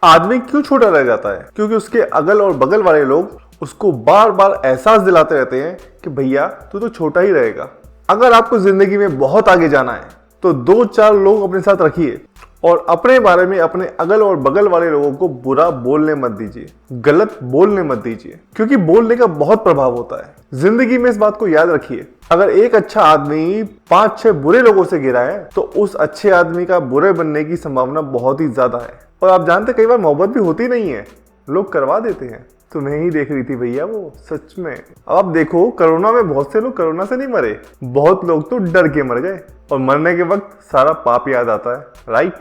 आदमी क्यों छोटा रह जाता है? क्योंकि उसके अगल और बगल वाले लोग उसको बार बार एहसास दिलाते रहते हैं कि भैया तू तो छोटा ही रहेगा। अगर आपको जिंदगी में बहुत आगे जाना है तो 2-4 लोग अपने साथ रखिए और अपने बारे में अपने अगल और बगल वाले लोगों को बुरा बोलने मत दीजिए, गलत बोलने मत दीजिए, क्योंकि बोलने का बहुत प्रभाव होता है। जिंदगी में इस बात को याद रखिए, अगर एक अच्छा आदमी 5-6 बुरे लोगों से घिरा है तो उस अच्छे आदमी का बुरे बनने की संभावना बहुत ही ज्यादा है। और आप जानते कई बार मोहब्बत भी होती नहीं है, लोग करवा देते हैं। तुम्हें ही देख रही थी भैया वो, सच में। अब आप देखो, कोरोना में बहुत से लोग कोरोना से नहीं मरे, बहुत लोग तो डर के मर गए और मरने के वक्त सारा पाप याद आता है, राइट।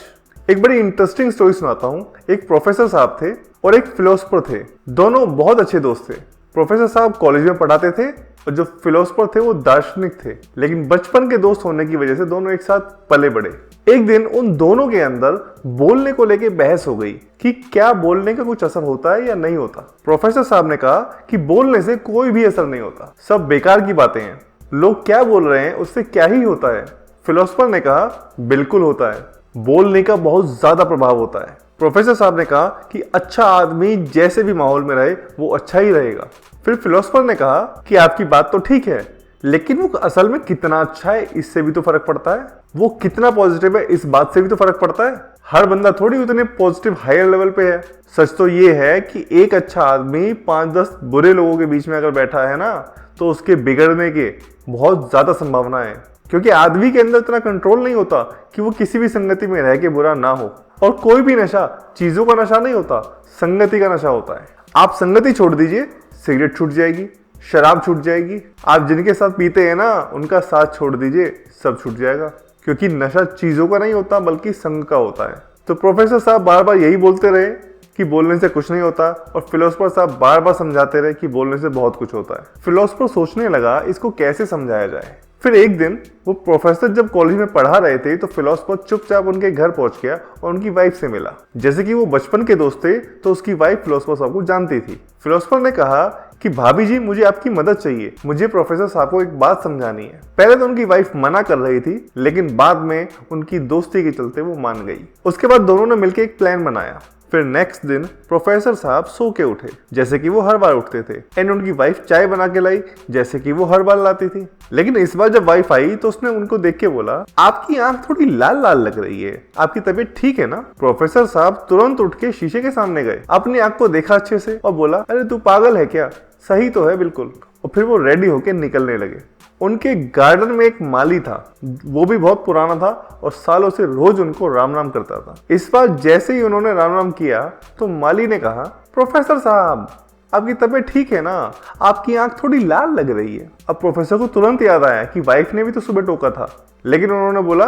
एक बड़ी इंटरेस्टिंग स्टोरी सुनाता हूँ। एक प्रोफेसर साहब थे और एक फिलोसफर थे, दोनों बहुत अच्छे दोस्त थे। प्रोफेसर साहब कॉलेज में पढ़ाते थे और जो फिलोसफर थे वो दार्शनिक थे, लेकिन बचपन के दोस्त होने की वजह से दोनों एक साथ पले बढ़े। एक दिन उन दोनों के अंदर बोलने को लेके बहस हो गई कि क्या बोलने का कुछ असर होता है या नहीं होता। प्रोफेसर साहब ने कहा कि बोलने से कोई भी असर नहीं होता, सब बेकार की बातें हैं, लोग क्या बोल रहे हैं उससे क्या ही होता है। फिलोसफर ने कहा बिल्कुल होता है, बोलने का बहुत ज्यादा प्रभाव होता है। प्रोफेसर साहब ने कहा कि अच्छा आदमी जैसे भी माहौल में रहे वो अच्छा ही रहेगा। फिर फिलोसफर ने कहा कि आपकी बात तो ठीक है, लेकिन वो असल में कितना अच्छा है इससे भी तो फर्क पड़ता है, वो कितना पॉजिटिव है इस बात से भी तो फर्क पड़ता है। हर बंदा थोड़ी उतने पॉजिटिव हायर लेवल पे है। सच तो ये है कि एक अच्छा आदमी 5-10 बुरे लोगों के बीच में अगर बैठा है ना तो उसके बिगड़ने के बहुत ज्यादा संभावना है, क्योंकि आदमी के अंदर इतना कंट्रोल नहीं होता कि वो किसी भी संगति में रह के बुरा ना हो। और कोई भी नशा चीजों का नशा नहीं होता, संगति का नशा होता है। आप संगति छोड़ दीजिए, सिगरेट छूट जाएगी, शराब छूट जाएगी। आप जिनके साथ पीते हैं ना उनका साथ छोड़ दीजिए, सब छूट जाएगा, क्योंकि नशा चीजों का नहीं होता बल्कि संग का होता है। तो प्रोफेसर साहब बार बार यही बोलते रहे कि बोलने से कुछ नहीं होता और फिलोसफर साहब बार बार समझाते रहे कि बोलने से बहुत कुछ होता है। फिलोसफर सोचने लगा इसको कैसे समझाया जाए। फिर एक दिन वो प्रोफेसर जब कॉलेज में पढ़ा रहे थे तो फिलोसफर चुपचाप उनके घर पहुंच गया और उनकी वाइफ से मिला। जैसे कि वो बचपन के दोस्त थे तो उसकी वाइफ फिलोसफर साहब को जानती थी। फिलोसफर ने कहा कि भाभी जी मुझे आपकी मदद चाहिए, मुझे प्रोफेसर साहब को एक बात समझानी है। पहले तो उनकी वाइफ मना कर रही थी, लेकिन बाद में उनकी दोस्ती के चलते वो मान गई। उसके बाद दोनों ने मिलकर एक प्लान बनाया। फिर नेक्स्ट दिन प्रोफेसर साहब सो के उठे जैसे कि वो हर बार उठते थे, एंड उनकी वाइफ चाय बना के लाई जैसे कि वो हर बार लाती थी। लेकिन इस बार जब वाइफ आई तो उसने उनको देख के बोला, आपकी आंख थोड़ी लाल लाल लग रही है, आपकी तबीयत ठीक है ना? प्रोफेसर साहब तुरंत उठ के शीशे के सामने गए, अपनी आंख को देखा अच्छे से और बोला, अरे तू पागल है क्या, सही तो है बिल्कुल। और फिर वो रेडी होके निकलने लगे। उनके गार्डन में एक माली था, वो भी बहुत पुराना था और सालों से रोज उनको राम राम करता था। इस बार जैसे ही उन्होंने राम राम किया तो माली ने कहा, प्रोफेसर साहब आपकी तबीयत ठीक है ना, आपकी आंख थोड़ी लाल लग रही है। अब प्रोफेसर को तुरंत याद आया कि वाइफ ने भी तो सुबह टोका था, लेकिन उन्होंने बोला,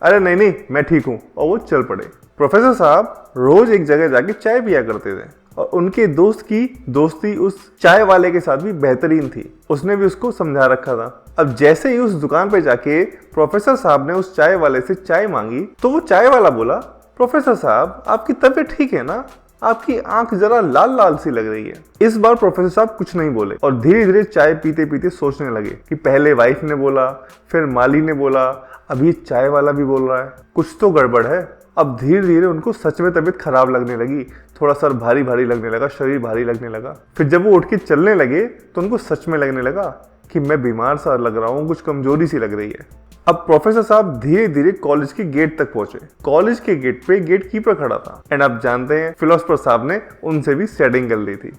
अरे नहीं नहीं मैं ठीक हूँ, और वो चल पड़े। प्रोफेसर साहब रोज एक जगह जाके चाय पिया करते थे और उनके दोस्त की दोस्ती उस चाय वाले के साथ भी बेहतरीन थी, उसने भी उसको समझा रखा था। अब जैसे ही उस दुकान पे जाके प्रोफेसर साहब ने उस चाय वाले से चाय मांगी तो वो चाय वाला बोला, प्रोफेसर साहब आपकी तबीयत ठीक है ना, आपकी आंख जरा लाल लाल सी लग रही है। इस बार प्रोफेसर साहब कुछ नहीं बोले और धीरे धीरे चाय पीते पीते सोचने लगे कि पहले वाइफ ने बोला, फिर माली ने बोला, अब ये चाय वाला भी बोल रहा है, कुछ तो गड़बड़ है। अब धीरे धीरे उनको सच में तबीयत खराब लगने लगी, थोड़ा सर भारी भारी लगने लगा, शरीर भारी लगने लगा। फिर जब वो उठ के चलने लगे तो उनको सच में लगने लगा कि मैं बीमार सा लग रहा हूँ, कुछ कमजोरी सी लग रही है। अब प्रोफेसर साहब धीरे धीरे कॉलेज के गेट तक पहुंचे। कॉलेज के गेट पे गेट कीपर खड़ा था, एंड आप जानते हैं फिलोसफर साहब ने उनसे भी सेटिंग कर ली थी।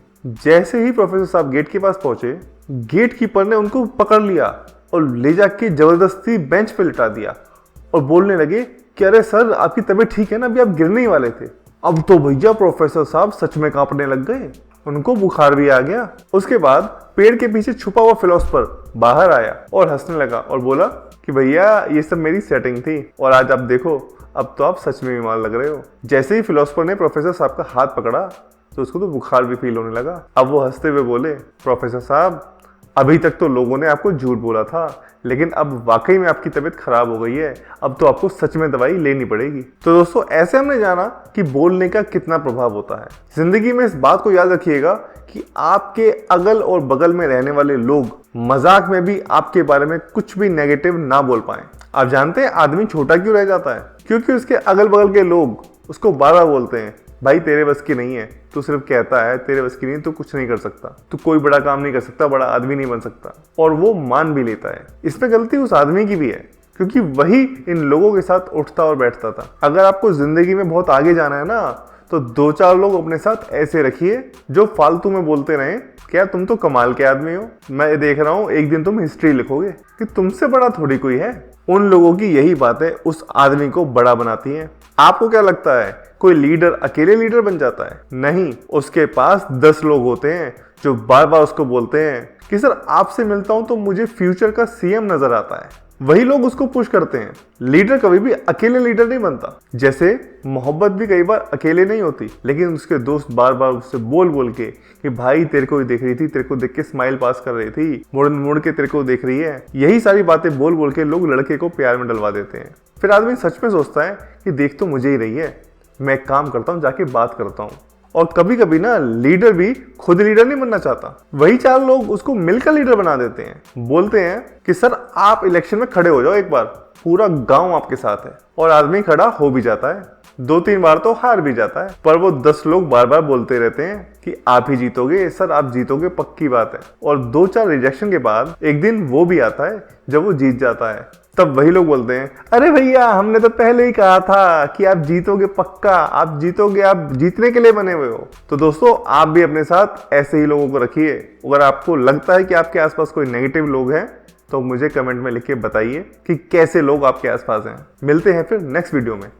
जैसे ही प्रोफेसर साहब गेट के पास पहुंचे, गेट कीपर ने उनको पकड़ लिया और ले जाके जबरदस्ती बेंच पे लिटा दिया और बोलने लगे कि अरे सर आपकी तबीयत ठीक है ना, अभी आप गिरने ही वाले थे। अब तो भैया प्रोफेसर साहब सच में कांपने लग गए, उनको बुखार भी आ गया। उसके बाद पेड़ के पीछे छुपा हुआ फिलोसफर बाहर आया और हंसने लगा और बोला कि भैया ये सब मेरी सेटिंग थी और आज आप देखो, अब तो आप सच में बीमार लग रहे हो। जैसे ही फिलोसफर ने प्रोफेसर साहब का हाथ पकड़ा तो उसको तो बुखार भी फील होने लगा। अब वो हंसते हुए बोले, प्रोफेसर साहब अभी तक तो लोगों ने आपको झूठ बोला था, लेकिन अब वाकई में आपकी तबीयत खराब हो गई है, अब तो आपको सच में दवाई लेनी पड़ेगी। तो दोस्तों ऐसे हमने जाना कि बोलने का कितना प्रभाव होता है। जिंदगी में इस बात को याद रखिएगा कि आपके अगल और बगल में रहने वाले लोग मजाक में भी आपके बारे में कुछ भी नेगेटिव ना बोल पाए। आप जानते हैं आदमी छोटा क्यों रह जाता है? क्योंकि उसके अगल बगल के लोग उसको बार बार बोलते हैं, भाई तेरे बस की नहीं है, तू सिर्फ कहता है, तेरे बस की नहीं, तू कुछ नहीं कर सकता, तू कोई बड़ा काम नहीं कर सकता, बड़ा आदमी नहीं बन सकता। और वो मान भी लेता है। इसमें गलती उस आदमी की भी है, क्योंकि वही इन लोगों के साथ उठता और बैठता था। अगर आपको जिंदगी में बहुत आगे जाना है ना, तो 2-4 लोग अपने साथ ऐसे रखिए जो फालतू में बोलते रहे क्या तुम तो कमाल के आदमी हो, मैं देख रहा हूँ एक दिन तुम हिस्ट्री लिखोगे कि तुमसे बड़ा थोड़ी कोई है। उन लोगों की यही बातें उस आदमी को बड़ा बनाती हैं। आपको क्या लगता है कोई लीडर अकेले लीडर बन जाता है? नहीं, उसके पास 10 लोग होते हैं जो बार बार उसको बोलते हैं कि सर आपसे मिलता हूं तो मुझे फ्यूचर का सीएम नजर आता है। वही लोग उसको पुश करते हैं। लीडर कभी भी अकेले लीडर नहीं बनता। जैसे मोहब्बत भी कई बार अकेले नहीं होती, लेकिन उसके दोस्त बार बार उससे बोल बोल के कि भाई तेरे को ही देख रही थी, तेरे को देख के स्माइल पास कर रही थी, मुड़ मुड़ के तेरे को देख रही है, यही सारी बातें बोल बोल के लोग लड़के को प्यार में डलवा देते हैं। फिर आदमी सच में सोचता है कि देख तो मुझे ही रही है, मैं एक काम करता हूँ, जाके बात करता हूँ। और कभी कभी ना लीडर भी खुद लीडर नहीं बनना चाहता, वही 4 लोग उसको मिलकर लीडर बना देते हैं। बोलते हैं कि सर आप इलेक्शन में खड़े हो जाओ एक बार, पूरा गांव आपके साथ है। और आदमी खड़ा हो भी जाता है, 2-3 बार तो हार भी जाता है, पर वो 10 लोग बार बार बोलते रहते हैं कि आप ही जीतोगे सर, आप जीतोगे, पक्की बात है। और 2-4 रिजेक्शन के बाद एक दिन वो भी आता है जब वो जीत जाता है। तब वही लोग बोलते हैं अरे भैया हमने तो पहले ही कहा था कि आप जीतोगे, पक्का आप जीतोगे, आप जीतने के लिए बने हुए हो। तो दोस्तों आप भी अपने साथ ऐसे ही लोगों को रखिए। अगर आपको लगता है कि आपके आसपास कोई नेगेटिव लोग हैं तो मुझे कमेंट में लिख के बताइए कि कैसे लोग आपके आसपास हैं। मिलते हैं फिर नेक्स्ट वीडियो में।